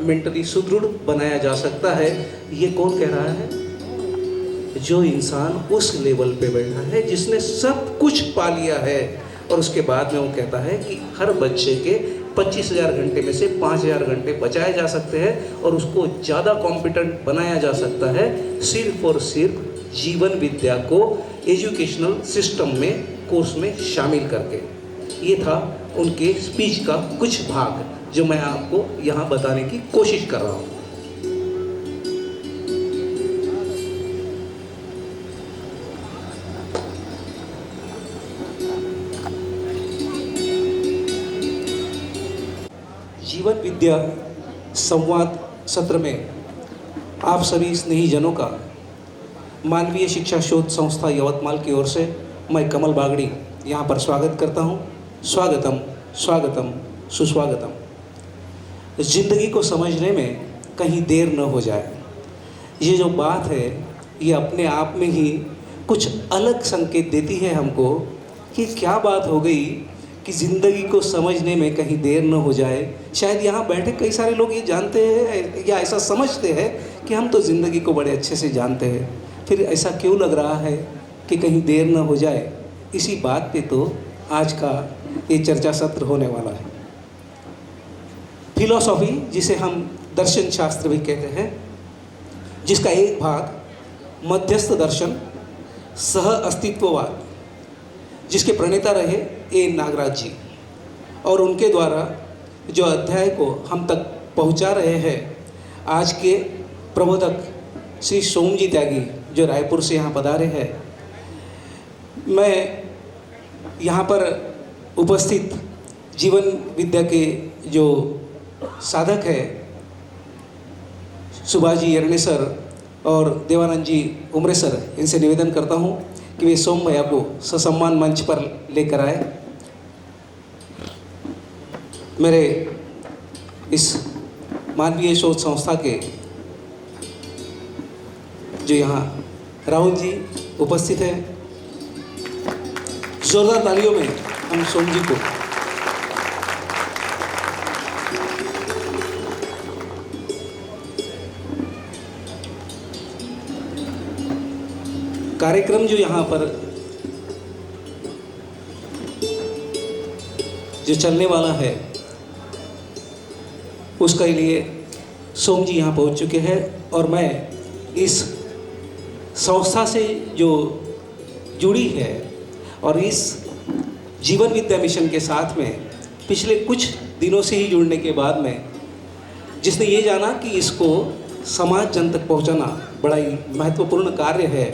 Mentally सुदृढ़ बनाया जा सकता है। ये कौन कह रहा है? जो इंसान उस लेवल पे बैठा है जिसने सब कुछ पा लिया है, और उसके बाद में वो कहता है कि हर बच्चे के 25,000 घंटे में से 5,000 घंटे बचाए जा सकते हैं और उसको ज़्यादा कॉम्पिटेंट बनाया जा सकता है सिर्फ और सिर्फ जीवन विद्या को एजुकेशनल सिस्टम में, कोर्स में शामिल करके। ये था उनके स्पीच का कुछ भाग जो मैं आपको यहाँ बताने की कोशिश कर रहा हूँ। जीवन विद्या संवाद सत्र में आप सभी स्नेहीजनों का मानवीय शिक्षा शोध संस्था यवतमाल की ओर से मैं कमल बागड़ी यहाँ पर स्वागत करता हूँ। स्वागतम, स्वागतम, सुस्वागतम। ज़िंदगी को समझने में कहीं देर न हो जाए, ये जो बात है ये अपने आप में ही कुछ अलग संकेत देती है हमको कि क्या बात हो गई कि ज़िंदगी को समझने में कहीं देर न हो जाए। शायद यहाँ बैठे कई सारे लोग ये जानते हैं या ऐसा समझते हैं कि हम तो ज़िंदगी को बड़े अच्छे से जानते हैं, फिर ऐसा क्यों लग रहा है कि कहीं देर न हो जाए। इसी बात पे तो आज का ये चर्चा सत्र होने वाला है। फिलॉसफी, जिसे हम दर्शन शास्त्र भी कहते हैं, जिसका एक भाग मध्यस्थ दर्शन सह अस्तित्ववाद, जिसके प्रणेता रहे ए नागराज जी, और उनके द्वारा जो अध्याय को हम तक पहुंचा रहे हैं आज के प्रबोधक श्री सोम जी त्यागी जो रायपुर से यहाँ पधारे हैं। मैं यहाँ पर उपस्थित जीवन विद्या के जो साधक है सुभाष जी यरणे सर और देवानंद जी उमरे सर, इनसे निवेदन करता हूँ कि वे सोम भैया को ससम्मान मंच पर लेकर आए। मेरे इस मानवीय शोध संस्था के जो यहाँ राहुल जी उपस्थित हैं, जोरदार तालियों में हम सोम जी को कार्यक्रम जो यहाँ पर जो चलने वाला है उसके लिए सोम जी यहाँ पहुँच चुके हैं, और मैं इस संस्था से जो जुड़ी है और इस जीवन विद्या मिशन के साथ में पिछले कुछ दिनों से ही जुड़ने के बाद में जिसने ये जाना कि इसको समाज जन तक पहुँचाना बड़ा ही महत्वपूर्ण कार्य है,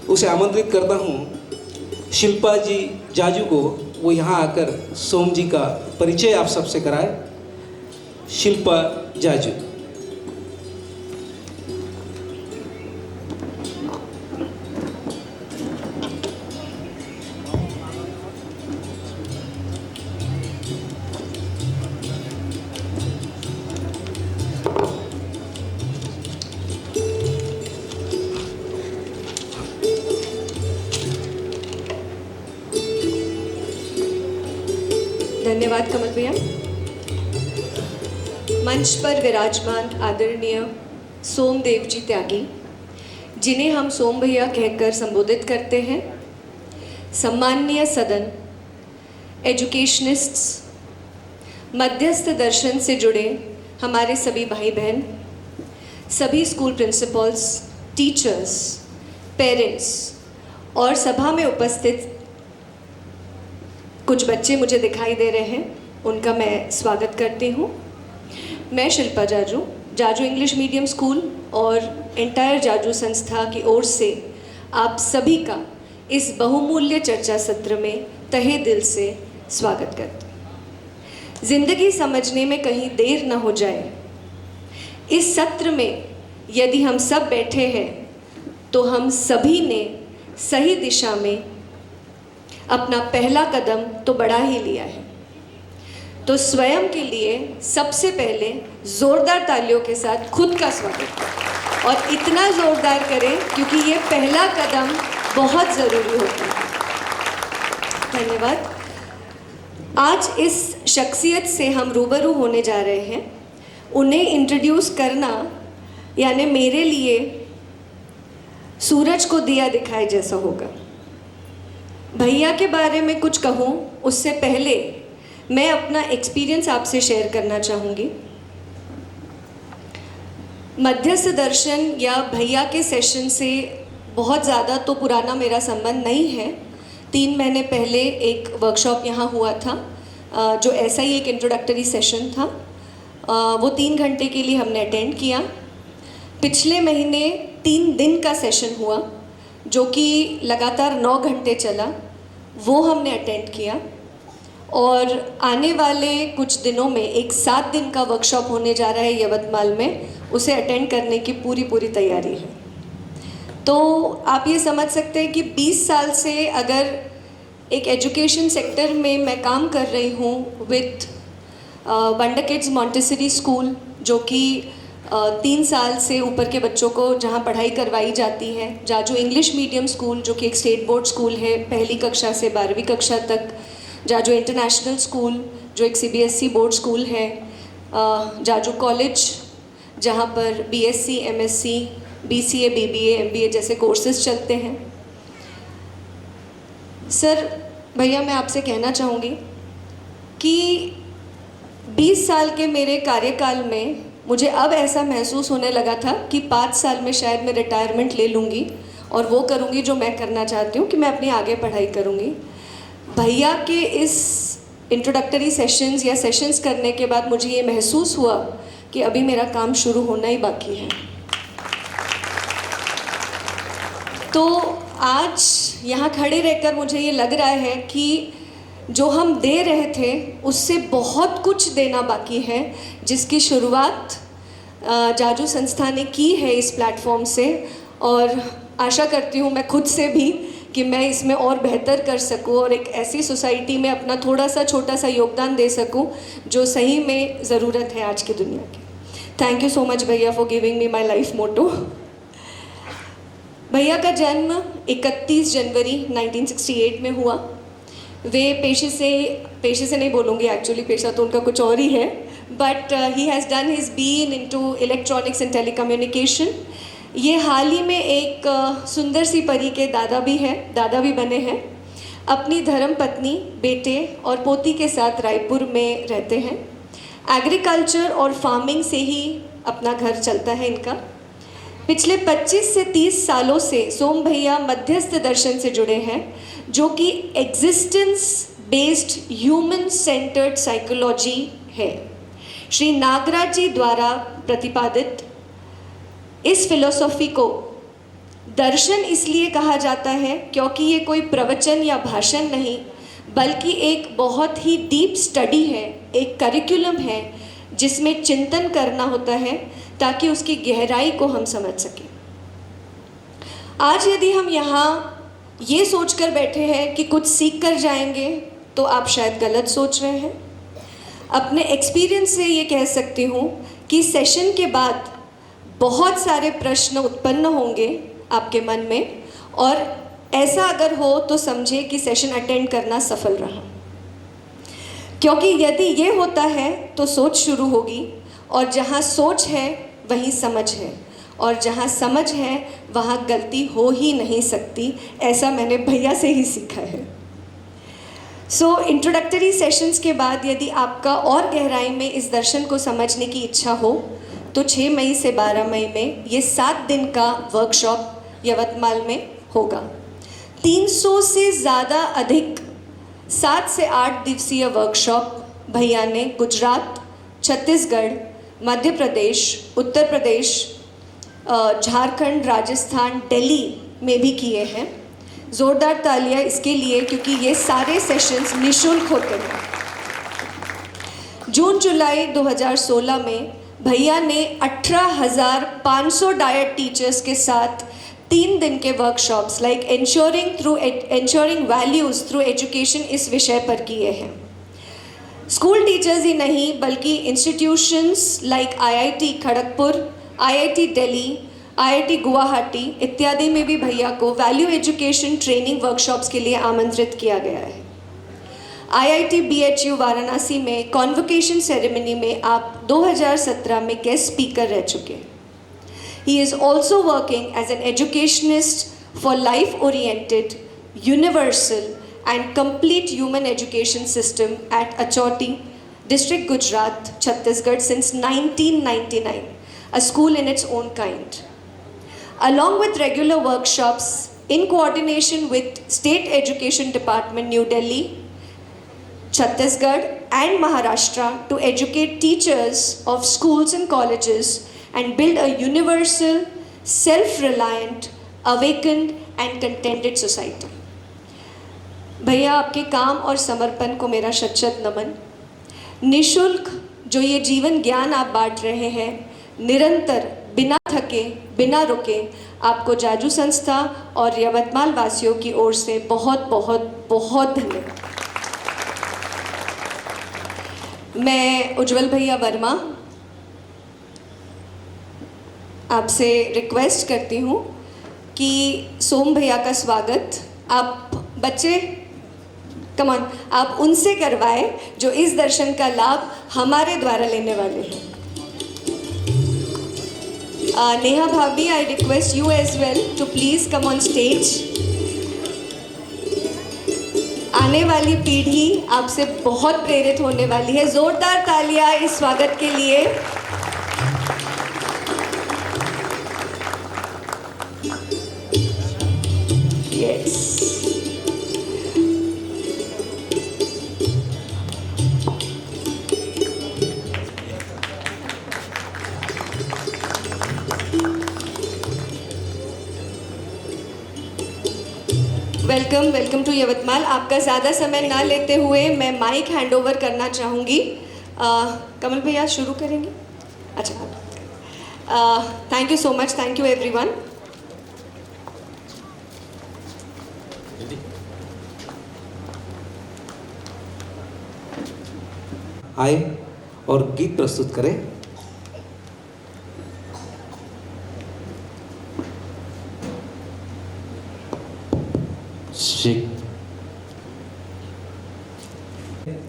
उसे आमंत्रित करता हूँ शिल्पा जी जाजू को, वो यहाँ आकर सोम जी का परिचय आप सबसे कराए। शिल्पा जाजू। धन्यवाद कमल भैया। मंच पर विराजमान आदरणीय सोमदेव जी त्यागी, जिन्हें हम सोम भैया कहकर संबोधित करते हैं, सम्माननीय सदन, एजुकेशनिस्ट्स, मध्यस्थ दर्शन से जुड़े हमारे सभी भाई बहन, सभी स्कूल प्रिंसिपल्स, टीचर्स, पेरेंट्स और सभा में उपस्थित कुछ बच्चे मुझे दिखाई दे रहे हैं, उनका मैं स्वागत करती हूँ। मैं Shilpa Jaju, Jaju English medium school और एंटायर जाजू संस्था की ओर से आप सभी का इस बहुमूल्य चर्चा सत्र में तहे दिल से स्वागत करती हूँ। ज़िंदगी समझने में कहीं देर न हो जाए, इस सत्र में यदि हम सब बैठे हैं तो हम सभी ने सही दिशा में अपना पहला कदम तो बढ़ा ही लिया है। तो स्वयं के लिए सबसे पहले ज़ोरदार तालियों के साथ खुद का स्वागत करें, और इतना ज़ोरदार करें क्योंकि ये पहला कदम बहुत ज़रूरी होता है। धन्यवाद। आज इस शख्सियत से हम रूबरू होने जा रहे हैं, उन्हें इंट्रोड्यूस करना यानी मेरे लिए सूरज को दिया दिखाए जैसा होगा। भैया के बारे में कुछ कहूँ उससे पहले मैं अपना एक्सपीरियंस आपसे शेयर करना चाहूँगी। मध्यस्थ दर्शन या भैया के सेशन से बहुत ज़्यादा तो पुराना मेरा संबंध नहीं है। 3 महीने पहले एक वर्कशॉप यहाँ हुआ था, जो ऐसा ही एक इंट्रोडक्टरी सेशन था। वो 3 घंटे के लिए हमने अटेंड किया। पिछले महीने 3 दिन का सेशन हुआ जो कि लगातार 9 घंटे चला, वो हमने अटेंड किया। और आने वाले कुछ दिनों में एक 7 दिन का वर्कशॉप होने जा रहा है यवतमाल में, उसे अटेंड करने की पूरी तैयारी है। तो आप ये समझ सकते हैं कि 20 साल से अगर एक एजुकेशन सेक्टर में मैं काम कर रही हूँ with wonder kids Montessori school, जो कि 3 साल से ऊपर के बच्चों को जहाँ पढ़ाई करवाई जाती है, जाजू इंग्लिश मीडियम स्कूल जो कि एक स्टेट बोर्ड स्कूल है पहली कक्षा से 12वीं कक्षा तक, जाजू इंटरनेशनल स्कूल जो एक CBSE बोर्ड स्कूल है, जाजू कॉलेज जहाँ पर BSc, MSc, BCA, BBA, MBA जैसे कोर्सेज चलते हैं। सर भैया, मैं आपसे कहना चाहूँगी कि 20 साल के मेरे कार्यकाल में मुझे अब ऐसा महसूस होने लगा था कि 5 साल में शायद मैं रिटायरमेंट ले लूँगी और वो करूँगी जो मैं करना चाहती हूँ, कि मैं अपनी आगे पढ़ाई करूँगी। भैया के इस इंट्रोडक्टरी सेशंस या सेशंस करने के बाद मुझे ये महसूस हुआ कि अभी मेरा काम शुरू होना ही बाकी है। तो आज यहाँ खड़े रहकर मुझे ये लग रहा है कि जो हम दे रहे थे उससे बहुत कुछ देना बाकी है, जिसकी शुरुआत जाजू संस्था ने की है इस प्लेटफॉर्म से। और आशा करती हूँ मैं खुद से भी कि मैं इसमें और बेहतर कर सकूँ और एक ऐसी सोसाइटी में अपना थोड़ा सा छोटा सा योगदान दे सकूँ जो सही में ज़रूरत है आज की दुनिया की। थैंक यू सो मच भैया for giving me my life motto. भैया का जन्म 31 जनवरी 1968 में हुआ। वे पेशे से नहीं बोलूँगी, एक्चुअली पेशा तो उनका कुछ और ही है, but he has done his been into electronics and telecommunication. ये हाल ही में एक सुंदर सी परी के दादा भी बने हैं। अपनी धर्म पत्नी, बेटे और पोती के साथ रायपुर में रहते हैं। एग्रीकल्चर और फार्मिंग से ही अपना घर चलता है इनका। पिछले 25 से 30 सालों से सोम भैया मध्यस्थ दर्शन से जुड़े हैं, जो कि existence based human centred psychology है। श्री नागराज जी द्वारा प्रतिपादित इस फिलॉसफी को दर्शन इसलिए कहा जाता है क्योंकि ये कोई प्रवचन या भाषण नहीं, बल्कि एक बहुत ही डीप स्टडी है, एक करिकुलम है जिसमें चिंतन करना होता है ताकि उसकी गहराई को हम समझ सकें। आज यदि हम यहाँ ये सोच कर बैठे हैं कि कुछ सीख कर जाएंगे, तो आप शायद गलत सोच रहे हैं। अपने एक्सपीरियंस से ये कह सकती हूँ कि सेशन के बाद बहुत सारे प्रश्न उत्पन्न होंगे आपके मन में, और ऐसा अगर हो तो समझे कि सेशन अटेंड करना सफल रहा। क्योंकि यदि ये होता है तो सोच शुरू होगी, और जहाँ सोच है वहीं समझ है, और जहाँ समझ है वहाँ गलती हो ही नहीं सकती। ऐसा मैंने भैया से ही सीखा है। सो इंट्रोडक्टरी सेशंस के बाद यदि आपका और गहराई में इस दर्शन को समझने की इच्छा हो तो 6 मई से 12 मई में ये 7 दिन का वर्कशॉप यवतमाल में होगा। 300 से ज़्यादा अधिक 7 से 8 दिवसीय वर्कशॉप भैया ने गुजरात, छत्तीसगढ़, मध्य प्रदेश, उत्तर प्रदेश, झारखंड, राजस्थान, दिल्ली में भी किए हैं। ज़ोरदार तालियां इसके लिए क्योंकि ये सारे सेशंस निःशुल्क होते हैं। जून जुलाई 2016 में भैया ने 18,500 डायट टीचर्स के साथ 3 दिन के workshops like ensuring values through education इस विषय पर किए हैं। स्कूल टीचर्स ही नहीं बल्कि institutions like IIT Kharagpur, IIT Delhi, IIT Guwahati इत्यादि में भी भैया को वैल्यू एजुकेशन ट्रेनिंग वर्कशॉप्स के लिए आमंत्रित किया गया है। IIT BHU वाराणसी में कॉन्वोकेशन सेरेमनी में आप 2017 में गेस्ट स्पीकर रह चुके हैं। He is also working as an educationist for life-oriented, universal and complete human education system at Achoti, District Gujarat, Chhattisgarh since 1999, a school in its own kind. Along with regular workshops in coordination with State Education Department, New Delhi, Chhattisgarh and Maharashtra to educate teachers of schools and colleges and build a universal, self-reliant, awakened and contented society. भैया आपके काम और समर्पण को मेरा शत-शत नमन। निशुल्क जो ये जीवन ज्ञान आप बांट रहे हैं, निरंतर बिना थके बिना रुके, आपको जाजू संस्था और यवतमाल वासियों की ओर से बहुत बहुत बहुत धन्यवाद। मैं उज्जवल भैया वर्मा आपसे रिक्वेस्ट करती हूँ कि सोम भैया का स्वागत आप बच्चे कमान आप उनसे करवाएं जो इस दर्शन का लाभ हमारे द्वारा लेने वाले हैं। नेहा भाभी, I request you as well to please come on stage. आने वाली पीढ़ी आपसे बहुत प्रेरित होने वाली है। जोरदार तालियां इस स्वागत के लिए। Yes, welcome to Yavatmal. आपका ज़्यादा समय ना लेते हुए मैं माइक हैंड ओवर करना चाहूँगी। कमल भैया शुरू करेंगे? अच्छा, thank you so much, thank you everyone. आए और गीत प्रस्तुत करें।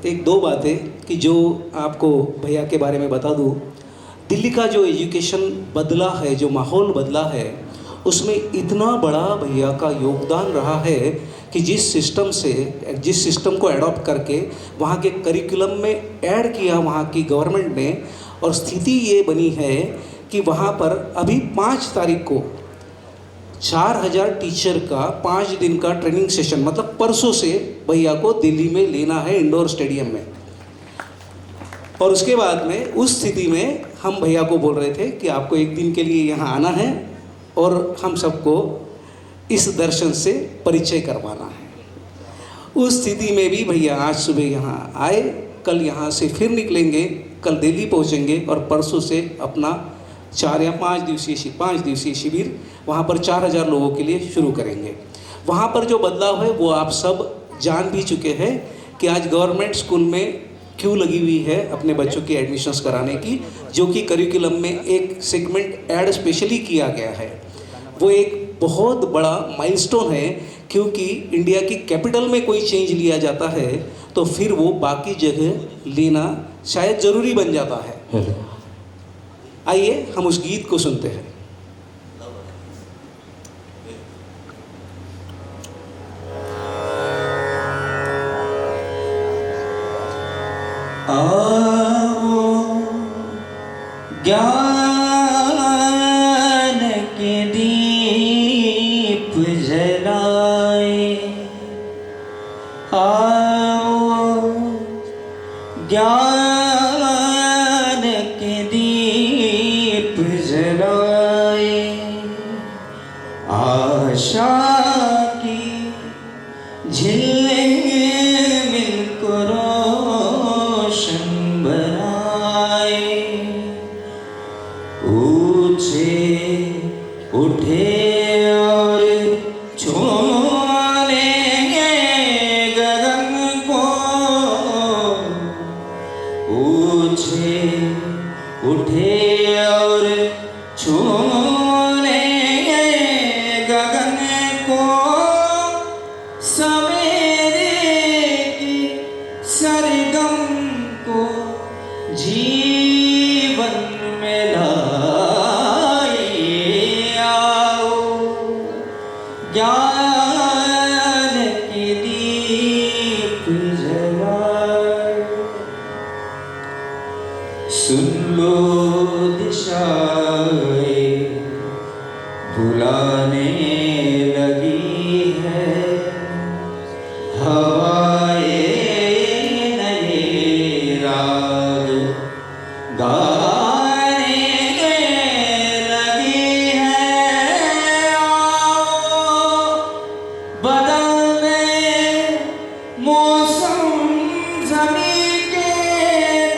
एक दो बातें कि जो आपको भैया के बारे में बता दूं। दिल्ली का जो एजुकेशन बदला है, जो माहौल बदला है, उसमें इतना बड़ा भैया का योगदान रहा है कि जिस सिस्टम को एडॉप्ट करके वहाँ के करिकुलम में ऐड किया वहाँ की गवर्नमेंट ने, और स्थिति ये बनी है कि वहाँ पर अभी 5 तारीख को 4000 टीचर का 5 दिन का ट्रेनिंग सेशन, मतलब परसों से भैया को दिल्ली में लेना है इंडोर स्टेडियम में। और उसके बाद में उस स्थिति में हम भैया को बोल रहे थे कि आपको एक दिन के लिए यहाँ आना है और हम सबको इस दर्शन से परिचय करवाना है। उस स्थिति में भी भैया आज सुबह यहाँ आए, कल यहाँ से फिर निकलेंगे, कल दिल्ली पहुँचेंगे और परसों से अपना 4 या 5 दिवसीय शिविर वहाँ पर 4000 लोगों के लिए शुरू करेंगे। वहाँ पर जो बदलाव है वो आप सब जान भी चुके हैं कि आज गवर्नमेंट स्कूल में क्यों लगी हुई है अपने बच्चों की एडमिशन्स कराने की, जो कि करिकुलम में एक सेगमेंट ऐड स्पेशली किया गया है। वो एक बहुत बड़ा माइलस्टोन है, क्योंकि इंडिया की कैपिटल में कोई चेंज लिया जाता है तो फिर वो बाकी जगह लेना शायद ज़रूरी बन जाता है। आइए हम उस गीत को सुनते हैं। आओ ज्ञान के दीप जलाए, आओ ज्ञान के दीप जलाए, आशा की झिलमिल को रोशन बनाए, ऊंचे उठे और छूने गगन को, ऊंचे उठे और छूने गगन को, सवेरे की ज्ञान के दीप जलाए, सुन लो दिशाएं बुलाने लगी है, हवाएं नए राग गाने लगी है। आओ बदल गए मौसम ज़मीं के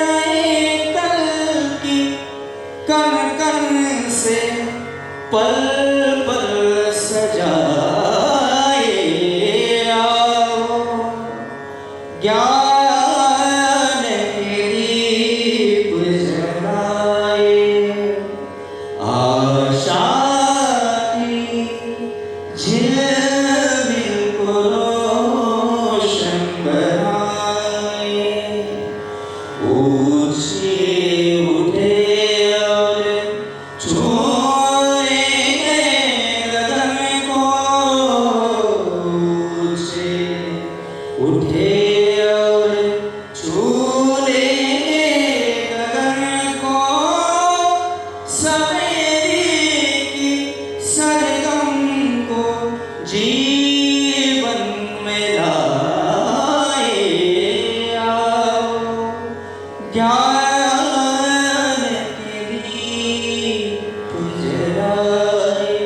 नए कल की, कण कण से पल पल सजाए। आओ ज्ञान के दीप जलाए, आशा की झिलमिल को रोशन बनाए। ऊंचे उठे और छूए गगन को, ऊंचे उठे और छूए गगन को, सवेरे की सरगम को जीवन में लाए। आओ ज्ञान के दीप जलाए,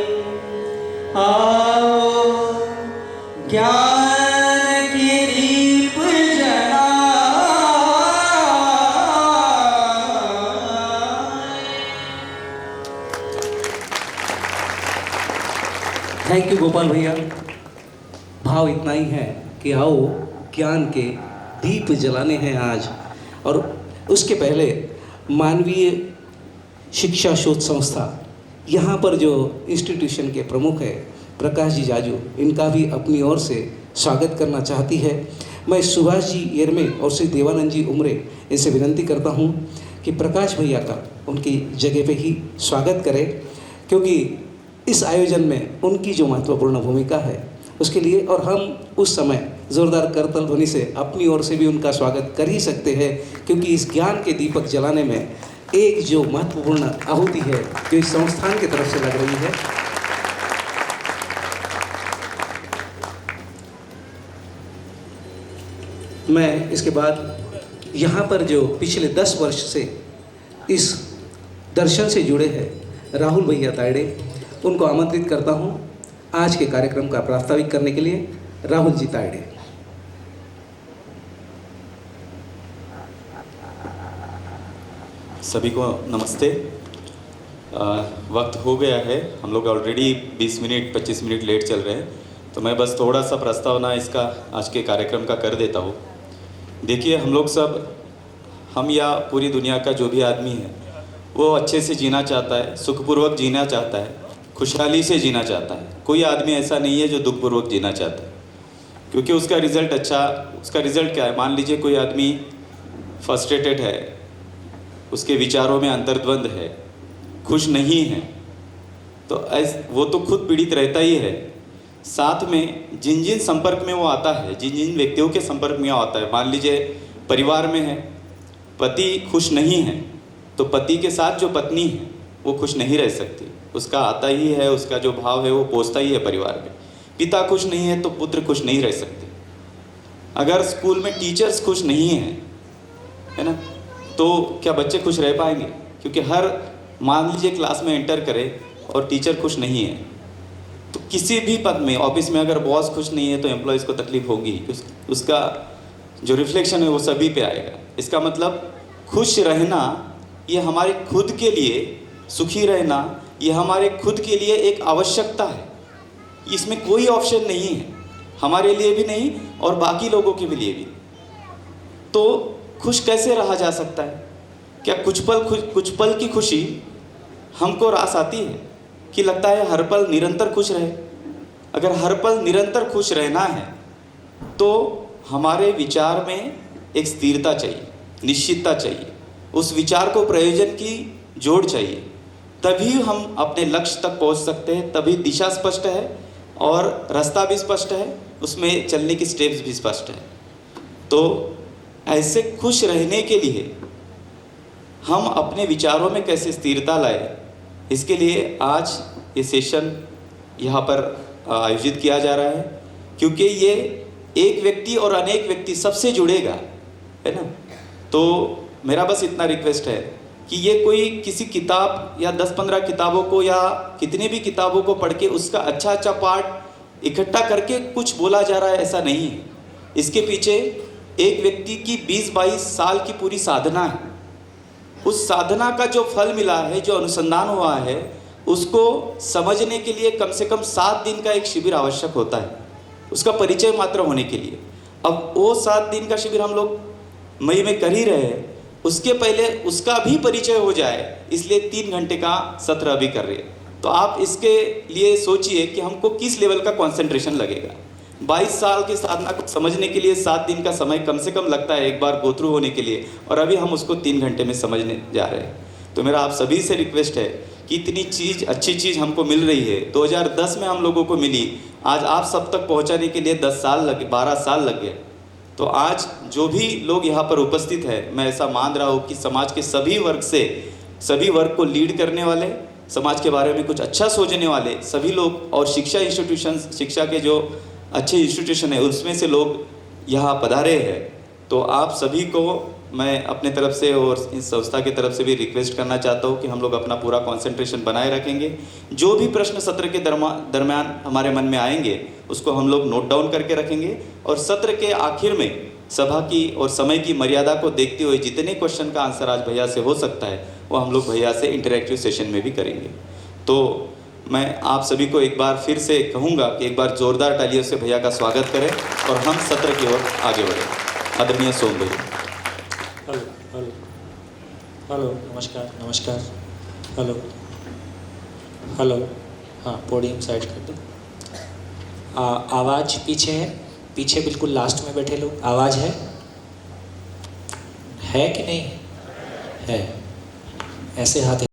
आओ ज्ञान के दीप जलाए। थैंक यू गोपाल भैया। भाव इतना ही है कि आओ ज्ञान के दीप जलाने हैं आज। और उसके पहले मानवीय शिक्षा शोध संस्था, यहाँ पर जो इंस्टीट्यूशन के प्रमुख है प्रकाश जी जाजू, इनका भी अपनी ओर से स्वागत करना चाहती है। मैं सुभाष जी येरमे और श्री देवानंद जी उमरे इनसे विनंती करता हूँ कि प्रकाश भैया का उनकी जगह पे ही स्वागत करें, क्योंकि इस आयोजन में उनकी जो महत्वपूर्ण भूमिका है उसके लिए, और हम उस समय ज़ोरदार करतल ध्वनि से अपनी ओर से भी उनका स्वागत कर ही सकते हैं, क्योंकि इस ज्ञान के दीपक जलाने में एक जो महत्वपूर्ण आहुति है जो इस संस्थान की तरफ से लग रही है। मैं इसके बाद यहाँ पर जो पिछले 10 वर्ष से इस दर्शन से जुड़े हैं राहुल भैया तायड़े, उनको आमंत्रित करता हूँ आज के कार्यक्रम का प्रास्ताविक करने के लिए। राहुल जी तायड़े। सभी को नमस्ते। वक्त हो गया है, हम लोग ऑलरेडी 20 मिनट 25 मिनट लेट चल रहे हैं, तो मैं बस थोड़ा सा प्रस्तावना इसका आज के कार्यक्रम का कर देता हूँ। देखिए, हम लोग सब, हम या पूरी दुनिया का जो भी आदमी है वो अच्छे से जीना चाहता है, सुखपूर्वक जीना चाहता है, खुशहाली से जीना चाहता है। कोई आदमी ऐसा नहीं है जो दुखपूर्वक जीना चाहता है, क्योंकि उसका रिज़ल्ट अच्छा, उसका रिज़ल्ट क्या है। मान लीजिए कोई आदमी फ्रस्ट्रेटेड है, उसके विचारों में अंतर्द्वंद है, खुश नहीं है, तो वो तो खुद पीड़ित रहता ही है। साथ में जिन जिन संपर्क में वो आता है, जिन जिन व्यक्तियों के संपर्क में आता है, मान लीजिए परिवार में है, पति खुश नहीं है, तो पति के साथ जो पत्नी है वो खुश नहीं रह सकती, उसका आता ही है, उसका जो भाव है वो पहुँचता ही है परिवार में। पिता खुश नहीं है तो पुत्र खुश नहीं रह सकते। अगर स्कूल में टीचर्स खुश नहीं हैं, है ना, तो क्या बच्चे खुश रह पाएंगे? क्योंकि हर, मान लीजिए क्लास में एंटर करे और टीचर खुश नहीं है, तो किसी भी पद में, ऑफिस में अगर बॉस खुश नहीं है तो एम्प्लॉयज़ को तकलीफ होगी, उसका जो रिफ्लेक्शन है वो सभी पे आएगा। इसका मतलब खुश रहना ये हमारे खुद के लिए, सुखी रहना ये हमारे खुद के लिए एक आवश्यकता है। इसमें कोई ऑप्शन नहीं है, हमारे लिए भी नहीं और बाकी लोगों के लिए भी। तो खुश कैसे रहा जा सकता है? क्या कुछ पल की खुशी हमको रास आती है कि लगता है हर पल निरंतर खुश रहे? अगर हर पल निरंतर खुश रहना है तो हमारे विचार में एक स्थिरता चाहिए, निश्चितता चाहिए, उस विचार को प्रयोजन की जोड़ चाहिए, तभी हम अपने लक्ष्य तक पहुंच सकते हैं, तभी दिशा स्पष्ट है और रास्ता भी स्पष्ट है, उसमें चलने की स्टेप्स भी स्पष्ट है। तो ऐसे खुश रहने के लिए हम अपने विचारों में कैसे स्थिरता लाए, इसके लिए आज ये सेशन यहाँ पर आयोजित किया जा रहा है, क्योंकि ये एक व्यक्ति और अनेक व्यक्ति सबसे जुड़ेगा, है ना। तो मेरा बस इतना रिक्वेस्ट है कि ये कोई किसी किताब या 10-15 किताबों को या कितनी भी किताबों को पढ़ के उसका अच्छा अच्छा पार्ट इकट्ठा करके कुछ बोला जा रहा है, ऐसा नहीं है। इसके पीछे एक व्यक्ति की 20-22 साल की पूरी साधना है। उस साधना का जो फल मिला है, जो अनुसंधान हुआ है, उसको समझने के लिए कम से कम 7 दिन का एक शिविर आवश्यक होता है, उसका परिचय मात्र होने के लिए। अब वो 7 दिन का शिविर हम लोग मई में कर ही रहे हैं, उसके पहले उसका भी परिचय हो जाए, इसलिए 3 घंटे का सत्र अभी कर रहे हैं। तो आप इसके लिए सोचिए कि हमको किस लेवल का कंसंट्रेशन लगेगा। 22 साल की साधना को समझने के लिए 7 दिन का समय कम से कम लगता है एक बार गो थ्रू होने के लिए, और अभी हम उसको 3 घंटे में समझने जा रहे हैं। तो मेरा आप सभी से रिक्वेस्ट है कि इतनी चीज़, अच्छी चीज़ हमको मिल रही है, 2010 में हम लोगों को मिली, आज आप सब तक पहुंचाने के लिए 10 साल लगे, 12 साल लग गए। तो आज जो भी लोग यहाँ पर उपस्थित है, मैं ऐसा मान रहा हूँ कि समाज के सभी वर्ग से, सभी वर्ग को लीड करने वाले, समाज के बारे में कुछ अच्छा सोचने वाले सभी लोग, और शिक्षा इंस्टीट्यूशन, शिक्षा के जो अच्छे इंस्टीट्यूशन है उसमें से लोग यहाँ पधारे हैं। तो आप सभी को मैं अपने तरफ से और इस संस्था की तरफ से भी रिक्वेस्ट करना चाहता हूँ कि हम लोग अपना पूरा कंसंट्रेशन बनाए रखेंगे। जो भी प्रश्न सत्र के दरम्यान हमारे मन में आएंगे उसको हम लोग नोट डाउन करके रखेंगे, और सत्र के आखिर में सभा की और समय की मर्यादा को देखते हुए जितने क्वेश्चन का आंसर आज भैया से हो सकता है वो हम लोग भैया से इंटरेक्टिव सेशन में भी करेंगे। तो मैं आप सभी को एक बार फिर से कहूँगा कि एक बार ज़ोरदार तालियों से भैया का स्वागत करें और हम सत्र की ओर आगे बढ़ें। आदरणीय सोम भैया। हेलो हेलो हेलो, नमस्कार नमस्कार, हेलो हेलो, हाँ पोडियम साइड कर दो। आवाज़ पीछे है, पीछे बिल्कुल लास्ट में बैठे लोग, आवाज़ है कि नहीं है? ऐसे हाथ